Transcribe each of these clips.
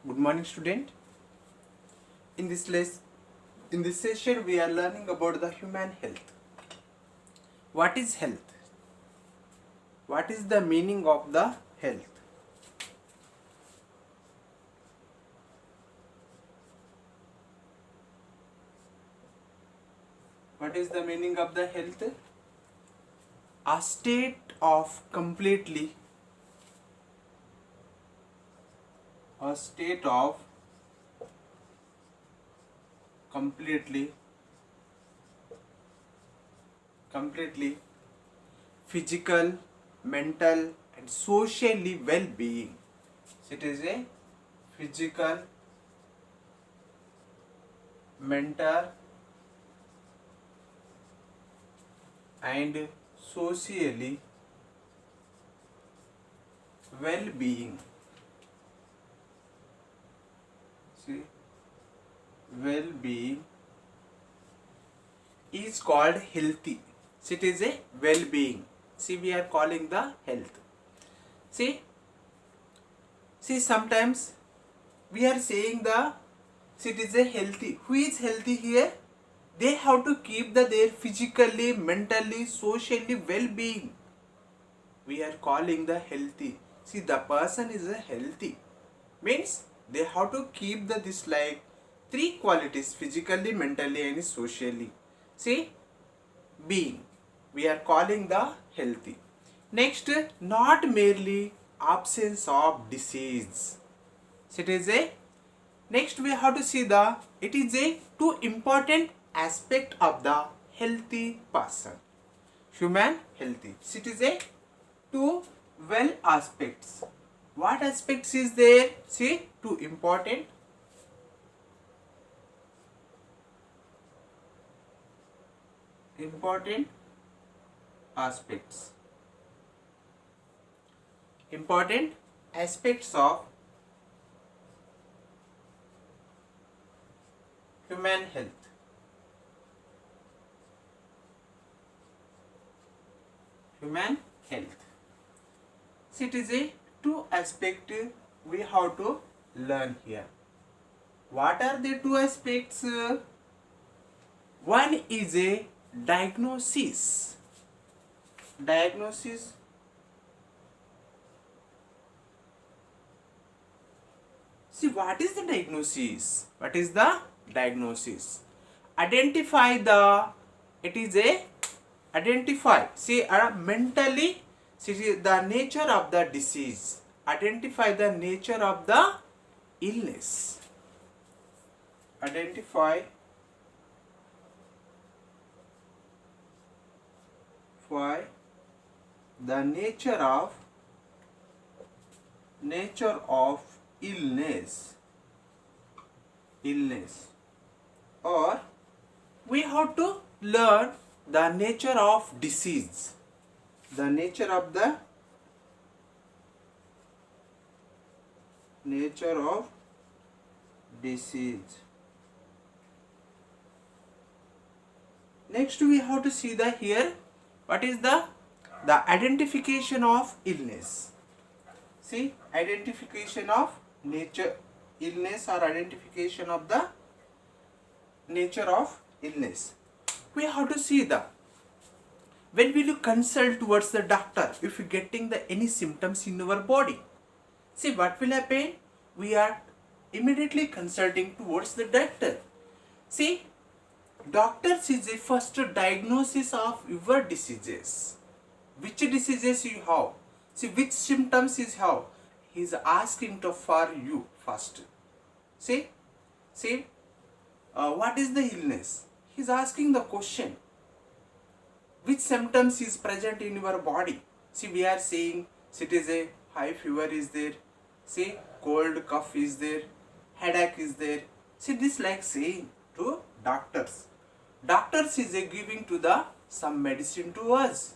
Good morning, student. In in this session, we are learning about the human health. What is health? What is the meaning of the health? What is the meaning of the health? A state of a state of completely physical, mental and socially well-being. So it is a physical, mental and socially well-being. See, well-being is called healthy. So it is a well-being. See, we are calling the health. See, sometimes we are saying it is a healthy. Who is healthy here? They have to keep their physically, mentally, socially well-being. We are calling the healthy. See, the person is a healthy. Means they have to keep this like three qualities: physically, mentally and socially. See, being. We are calling the healthy. Next, not merely absence of disease. So it is a next we have to see it is a two important aspect of the healthy person. Human healthy. So it is a two well aspects. What aspects is there? See, two important aspects. Important aspects of human health. Human health. So it is a two aspect we have to learn here. What are the two aspects? One is a diagnosis. Diagnosis. See, what is the diagnosis? What is the diagnosis? Identify it is a identify. See, mentally, see the nature of the disease. Identify the nature of the illness. Identify the nature of illness, or we have to learn the nature of disease. The nature of disease. Next we have to see here what is the identification of illness. See, identification of nature illness or identification of the nature of illness. We have to see when will you consult towards the doctor if you getting any symptoms in your body. See, what will happen? We are immediately consulting towards the doctor. See, doctors is the first diagnosis of your diseases. Which diseases you have? See, which symptoms is have? He is asking for you first. See, what is the illness? He is asking the question. Which symptoms is present in your body? See, we are saying it is a high fever is there. See, cold cough is there. Headache is there. See, this like saying to doctors. Doctors is giving to some medicine to us.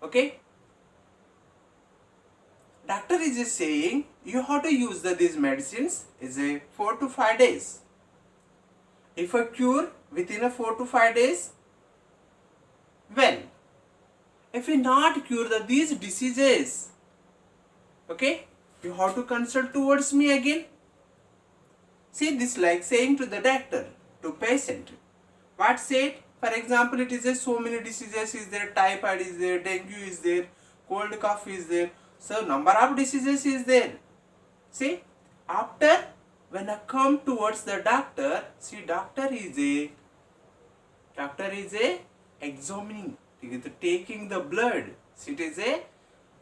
Okay. Doctor is just saying you have to use these medicines is 4 to 5 days. If a cure within 4 to 5 days, well, if we not cure these diseases, okay, you have to consult towards me again. See this like saying to the doctor, to patient. What said? For example, it is a so many diseases is there, typhoid is there, dengue is there, cold cough is there. So number of diseases is there. See, after when I come towards the doctor, see doctor is a examining, taking the blood. See, it is a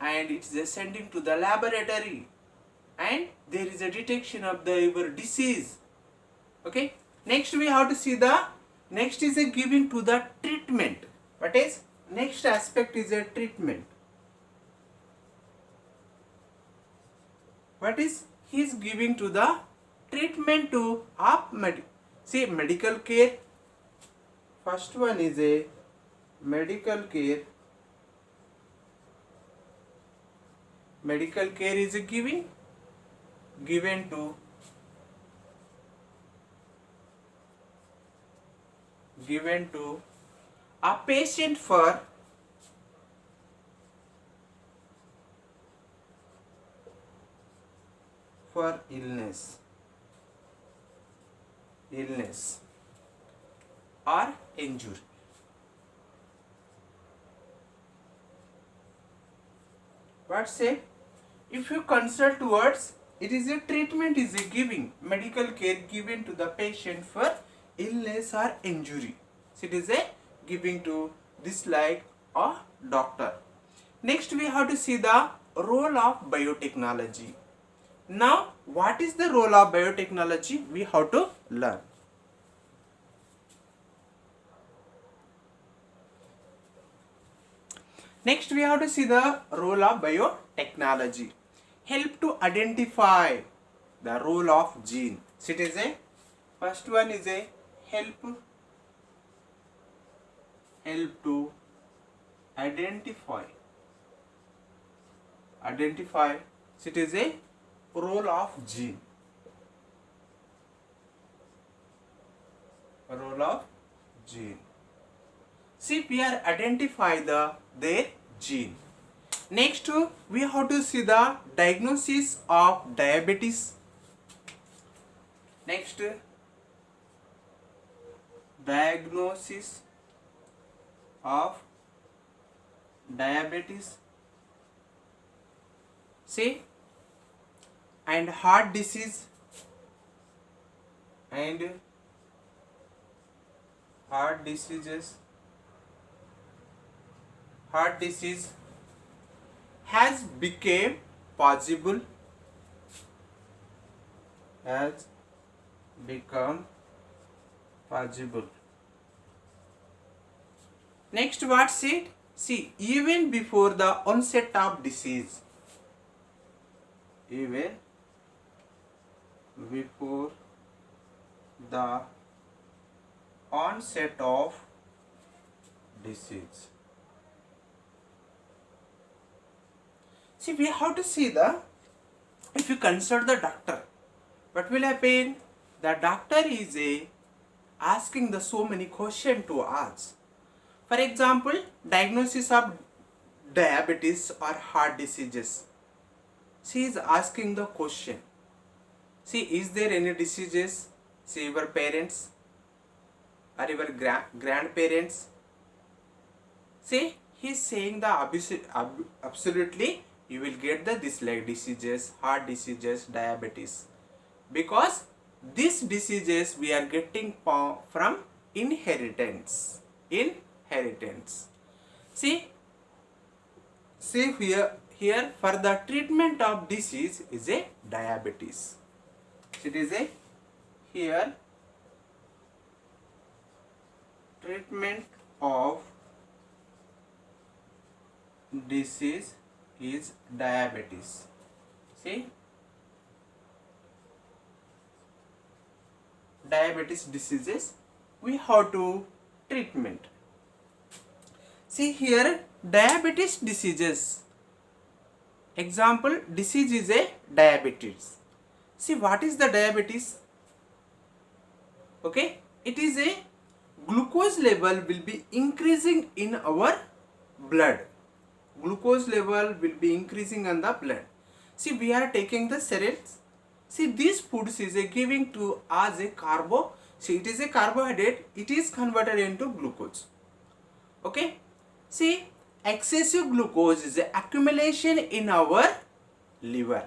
and it is a sending to the laboratory, and there is a detection of the your disease. Okay. Next we have to see the next is a giving to the treatment. What is next aspect is a treatment. What is he is giving to the treatment to see medical care. First one is a medical care. Medical care is a given to a patient for illness or injury. What say? If you consult towards, it is a treatment is a giving, medical care given to the patient for illness or injury. So it is a giving to this like a doctor. Next we have to see the role of biotechnology. Now what is the role of biotechnology? We have to learn. Next we have to see the role of biotechnology. Help to identify the role of gene. So it is a first one is a help to identify. So it is a role of gene. See, we are identify their gene. Next we have to see the diagnosis of diabetes. Next, diagnosis of diabetes. See, and heart disease heart disease has become possible Next what said? See, even before the onset of disease, even before the onset of disease. See, we have to see if you consult the doctor, what will happen? The doctor is asking the so many questions to us. For example, diagnosis of diabetes or heart diseases. She is asking the question. See, is there any diseases? See, your parents or your grandparents. See, he is saying the absolutely you will get this like diseases, heart diseases, diabetes, because these diseases we are getting from inheritance. See here for the treatment of disease is a diabetes. It is a here treatment of disease is diabetes. See, diabetes diseases we have to treatment. See here diabetes diseases. Example, disease is a diabetes. See, what is the diabetes? Okay, it is a glucose level will be increasing in our blood. Glucose level will be increasing in the blood. See, we are taking the cereals. See, these foods is a giving to as a carbo. See, it is a carbohydrate. It is converted into glucose. Okay. See, excessive glucose is a accumulation in our liver.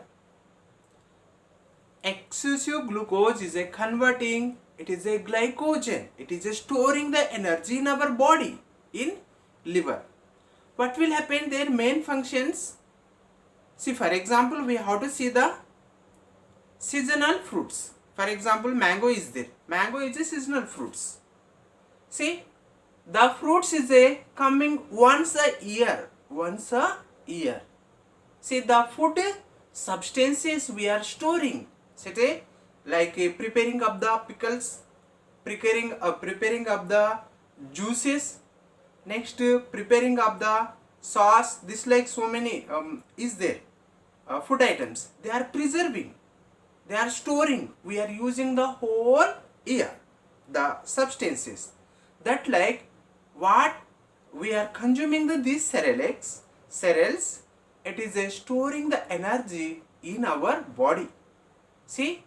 Excessive glucose is a converting. It is a glycogen. It is a storing the energy in our body in liver. What will happen? Their main functions. See, for example, we have to see the seasonal fruits. For example, mango is there. Mango is a seasonal fruits. See, the fruits is a coming once a year. Once a year. See, the food substances we are storing. See, like preparing of the pickles, preparing of the juices. Next, preparing of the sauce. This like so many is there. Food items. They are preserving. They are storing. We are using the whole year. The substances. That like what we are consuming these cereals, it is storing the energy in our body. See,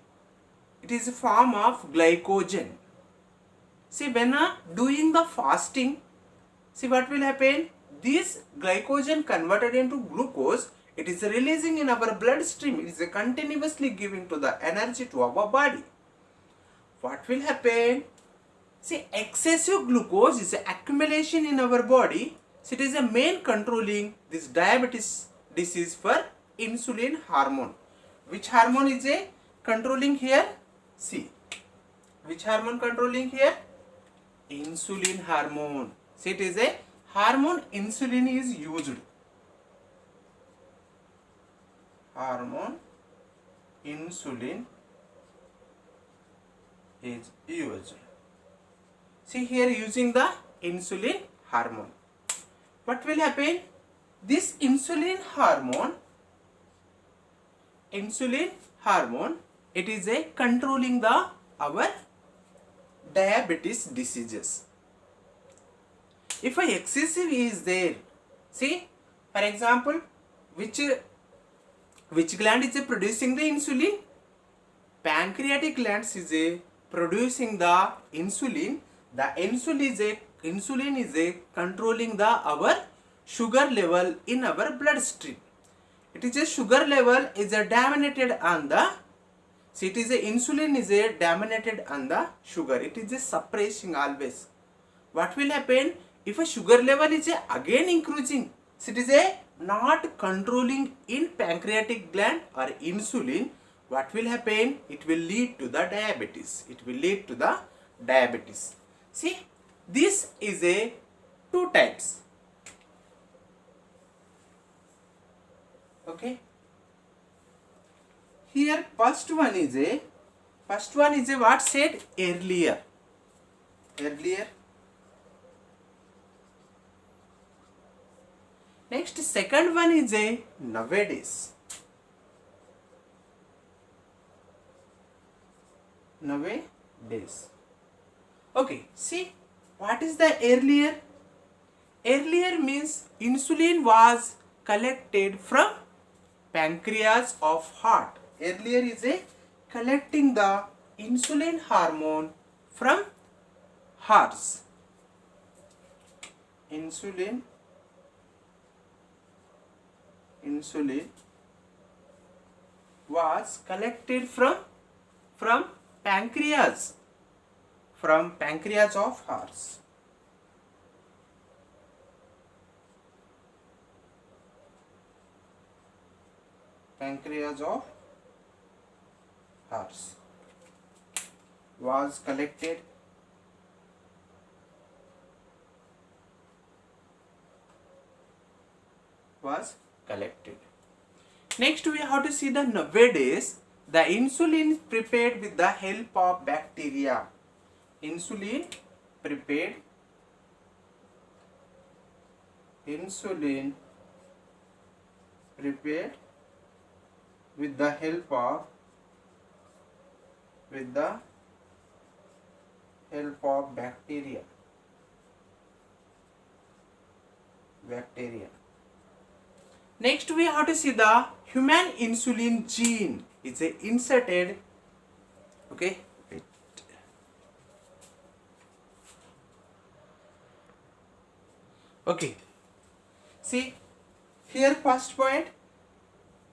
it is a form of glycogen. See, when doing the fasting, see what will happen? This glycogen converted into glucose, it is releasing in our bloodstream. It is continuously giving to the energy to our body. What will happen? See, excessive glucose is an accumulation in our body. So it is a main controlling this diabetes disease for insulin hormone. Which hormone is a controlling here? See, which hormone controlling here? Insulin hormone. See, it is a hormone. Insulin is used. Hormone insulin is used. See here using the insulin hormone. What will happen? This insulin hormone, it is a controlling the our diabetes diseases. If a excessive is there, see, for example, which gland is producing the insulin? Pancreatic glands is a producing the insulin. The insulin is a controlling the our sugar level in our bloodstream. It is a sugar level is a dominated on the. See, it is a insulin is a dominated on the sugar. It is a suppressing always. What will happen if a sugar level is a again increasing? So it is a not controlling in pancreatic gland or insulin. What will happen? It will lead to the diabetes. It will lead to the diabetes. See, this is a two types. Okay. Here first one is a what said earlier. Next second one is a nowadays. Okay, see what is the earlier? Earlier means insulin was collected from pancreas of heart. Earlier is a collecting the insulin hormone from hearts. Insulin was collected from pancreas of hearts. Pancreas of hearts was collected Next we have to see the nowadays the insulin is prepared with the help of bacteria. Insulin prepared with the help of bacteria. Next we have to see the human insulin gene. It's a inserted. Okay. Wait. Okay. See here, first point,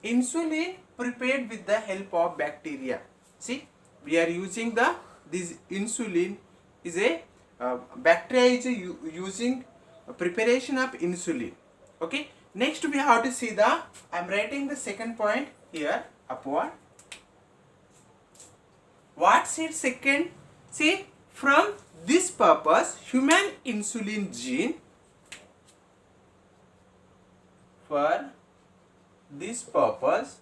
insulin prepared with the help of bacteria. See, we are using this insulin is a bacteria is using preparation of insulin. Okay. Next we have to see I am writing the second point here upward. What's it second? See, from this purpose, human insulin gene, for this purpose,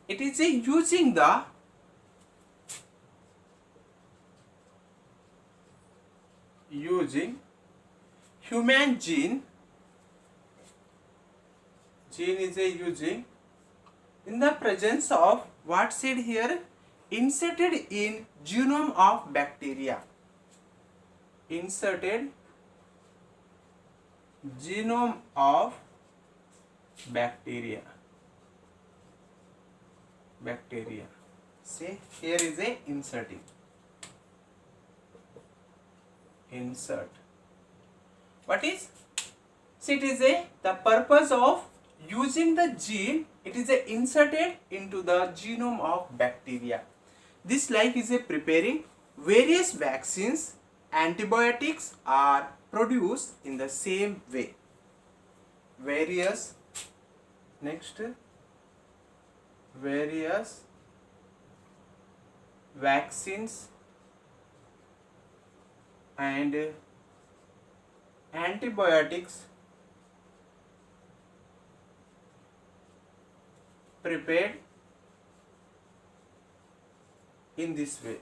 it is using the human gene is using in the presence of what said here, inserted in genome of bacteria. Inserted genome of bacteria. See, here is a inserting. Insert. What is? See, it is the purpose of using the gene. It is inserted into the genome of bacteria. This like is preparing various vaccines. Antibiotics are produced in the same way. Various vaccines and antibiotics prepared in this way.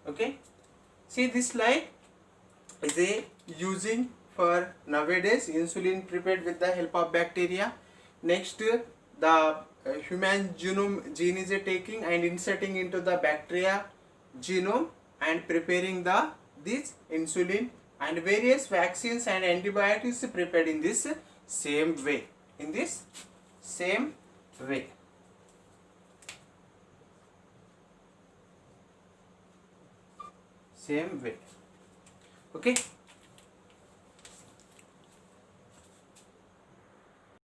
Okay. See, this slide is using for nowadays insulin prepared with the help of bacteria. Next, the human genome gene is taking and inserting into the bacteria genome and preparing this insulin, and various vaccines and antibiotics prepared in this same way. Okay.